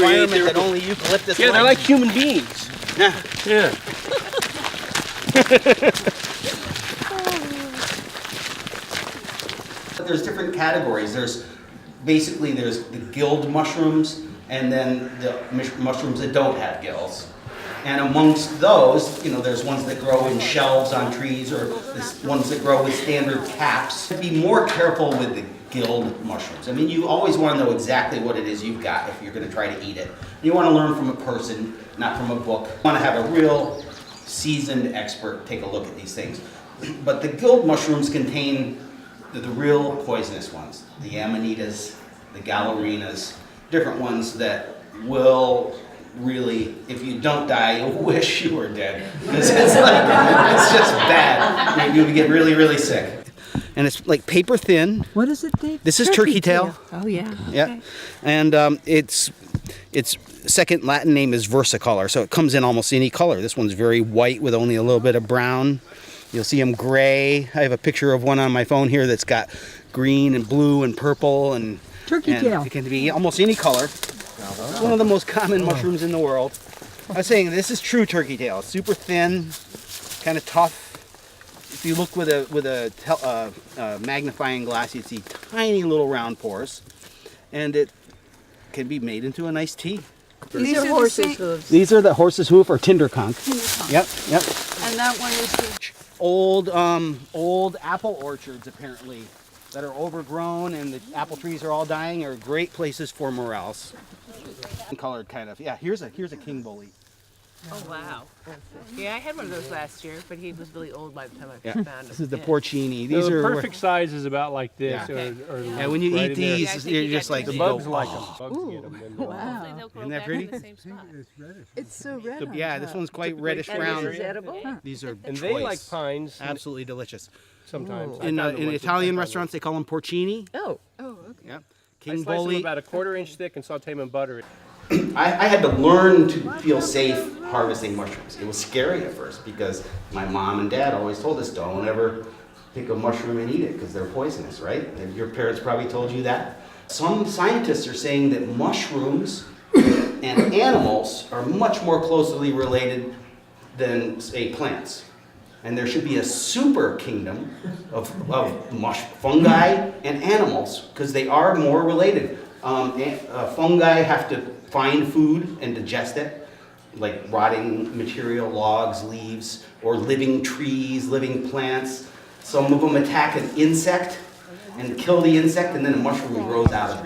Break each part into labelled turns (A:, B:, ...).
A: environment that only eucalyptus.
B: Yeah, they're like human beings.
A: Yeah.
B: Yeah.
A: There's different categories. There's the gilled mushrooms, and then the mushrooms that don't have gills. And amongst those, there's ones that grow in shelves on trees, or ones that grow with standard caps. Be more careful with the gilled mushrooms. I mean, you always want to know exactly what it is you've got if you're going to try to eat it. You want to learn from a person, not from a book. You want to have a real seasoned expert take a look at these things. But the gilled mushrooms contain the real poisonous ones, the amanitas, the gallerinas, different ones that will really, if you don't die, you'll wish you were dead. Because it's just bad. You'll get really, really sick. And it's like paper thin.
C: What is it, Dave?
A: This is turkey tail.
C: Oh, yeah.
A: Yeah.
C: Okay.
A: And its second Latin name is versicolor, so it comes in almost any color. This one's very white with only a little bit of brown. You'll see them gray. I have a picture of one on my phone here that's got green and blue and purple and
C: turkey tail.
A: It can be almost any color. One of the most common mushrooms in the world. I was saying this is true turkey tail. It's super thin, kind of tough. If you look with a magnifying glass, you'd see tiny little round pores, and it can be made into a nice tea.
C: These are horses' hooves.
A: These are the horse's hoof or tinder conch. Yep.
C: And that one is the
A: old apple orchards apparently that are overgrown and the apple trees are all dying are great places for morels. Colored kind of. Yeah, here's a king bolete.
D: Oh wow! Yeah, I had one of those last year, but he was really old by the time I found him.
A: This is the porcini. These
B: The
A: are
B: perfect size is about like this.
A: Yeah.
B: Or
A: yeah, when you
B: right
A: eat
B: in there.
A: these, you're just like
B: The
A: you
B: bugs
A: go,
B: like
A: oh.
B: them. Bugs get them.
C: wow.
D: Isn't
A: that pretty?
D: In the same spot.
C: It's so red. on
A: Yeah,
C: top.
A: this one's quite reddish
C: And
A: brown.
C: this is edible? Huh.
A: These are
B: And
A: choice.
B: they like pines.
A: Absolutely delicious.
B: Sometimes.
A: In Italian restaurants, they call them porcini.
C: Oh, okay.
A: Yeah,
B: I
A: king
B: slice them
A: bolete.
B: about a 1/4 inch thick and saute them in butter.
A: I had to learn to feel safe harvesting mushrooms. It was scary at first because my mom and dad always told us, don't ever pick a mushroom and eat it because they're poisonous, right? And your parents probably told you that. Some scientists are saying that mushrooms and animals are much more closely related than, say, plants. And there should be a super kingdom of fungi and animals because they are more related. Fungi have to find food and digest it, like rotting material, logs, leaves, or living trees, living plants. Some of them attack an insect and kill the insect, and then a mushroom grows out of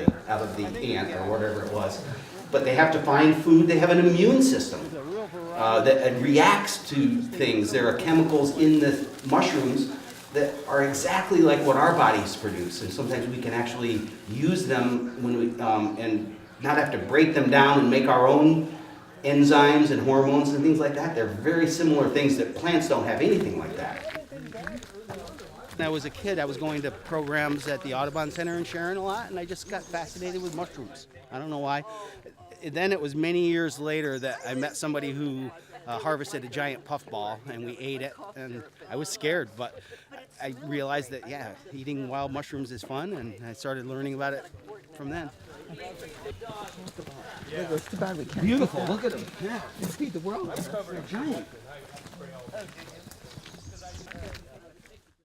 A: the ant or whatever it was. But they have to find food. They have an immune system that reacts to things. There are chemicals in the mushrooms that are exactly like what our bodies produce, and sometimes we can actually use them when we and not have to break them down and make our own enzymes and hormones and things like that. They're very similar things that plants don't have anything like that. When I was a kid, I was going to programs at the Audubon Center in Sharon a lot, and I just got fascinated with mushrooms. I don't know why. Then it was many years later that I met somebody who harvested a giant puffball, and we ate it, and I was scared, but I realized that, yeah, eating wild mushrooms is fun, and I started learning about it from then.
C: Beautiful.
A: Beautiful, look at them. Yeah.
C: Let's feed the world.
A: They're giant.